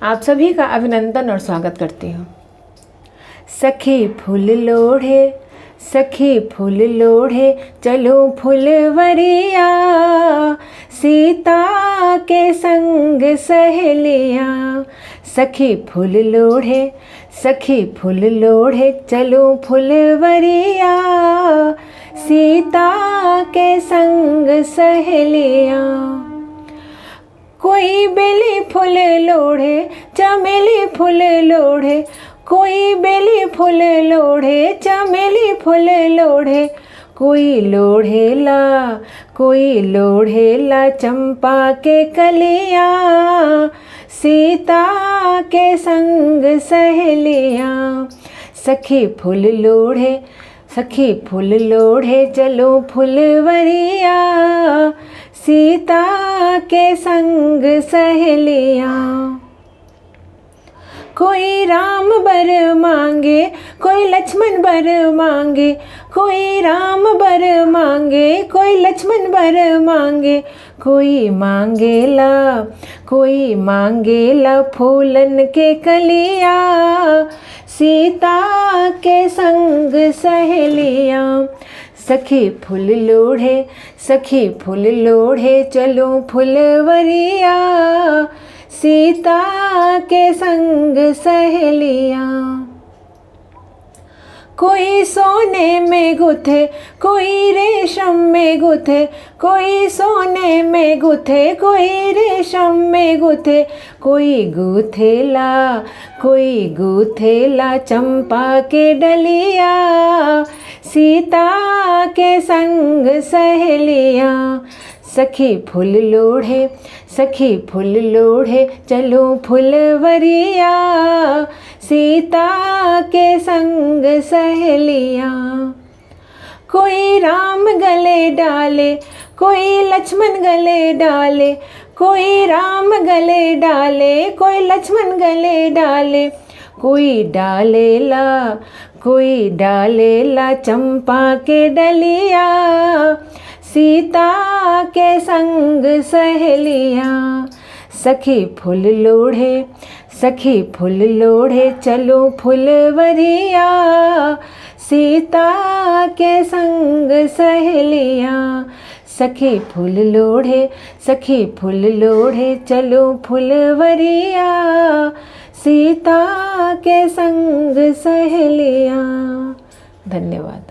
आप सभी का अभिनंदन और स्वागत करती हूँ। सखी फूल लोढ़े, सखी फूल लोढ़े, चलो फुलवरिया, सीता के संग सहेलियाँ। सखी फूल लोढ़े, सखी फूल लोढ़े, चलो फुलवरिया, सीता के संग सहेलियाँ। कोई बेली फूल लोढ़े, चमेली फूल लोढ़े, कोई बेली फूल लोढ़े, चमेली फूल लोढ़े, कोई लोढ़ेला, कोई लोढ़ेला चंपा के कलियाँ, सीता के संग सहेलियाँ। सखी फूल लोढ़े, सखी फूल लोढ़े, चलो फुलवरिया, सीता के संग सहेलियाँ। कोई राम बर मांगे, कोई लक्ष्मण बर मांगे, कोई राम बर मांगे, कोई लक्ष्मण बर मांगे, कोई मांगेला, कोई मांगेला फूलन के कलिया, सीता के संग सहेलियाँ। सखी फूल लोढ़े, सखी फूल लोढ़े, चलो फुलवरिया, सीता के संग सहेलियाँ। कोई सोने में गुथे, कोई रेशम में गुथे, कोई सोने में गुथे, कोई रेशम में गुथे, कोई गुथेला, कोई गुथेला चंपा के डलिया, सीता के संग सहेलियाँ। सखी फूल लोढ़े, सखी फूल लोढ़े, चलो फुलवरिया, सीता के संग सहेलियाँ। कोई राम गले डाले, कोई लक्ष्मण गले डाले, कोई राम गले डाले, कोई लक्ष्मण गले डाले, कोई डालेला, कोई डालेला चंपा के डलिया, सीता के संग सहेलियाँ। सखी फूल लोढ़े, सखी फूल लोढ़े, चलो फुलवरिया, सीता के संग सहेलियाँ। सखी फूल लोढ़े, सखी फूल लोढ़े, चलो फुलवरिया, सीता के संग सहेलियाँ। धन्यवाद।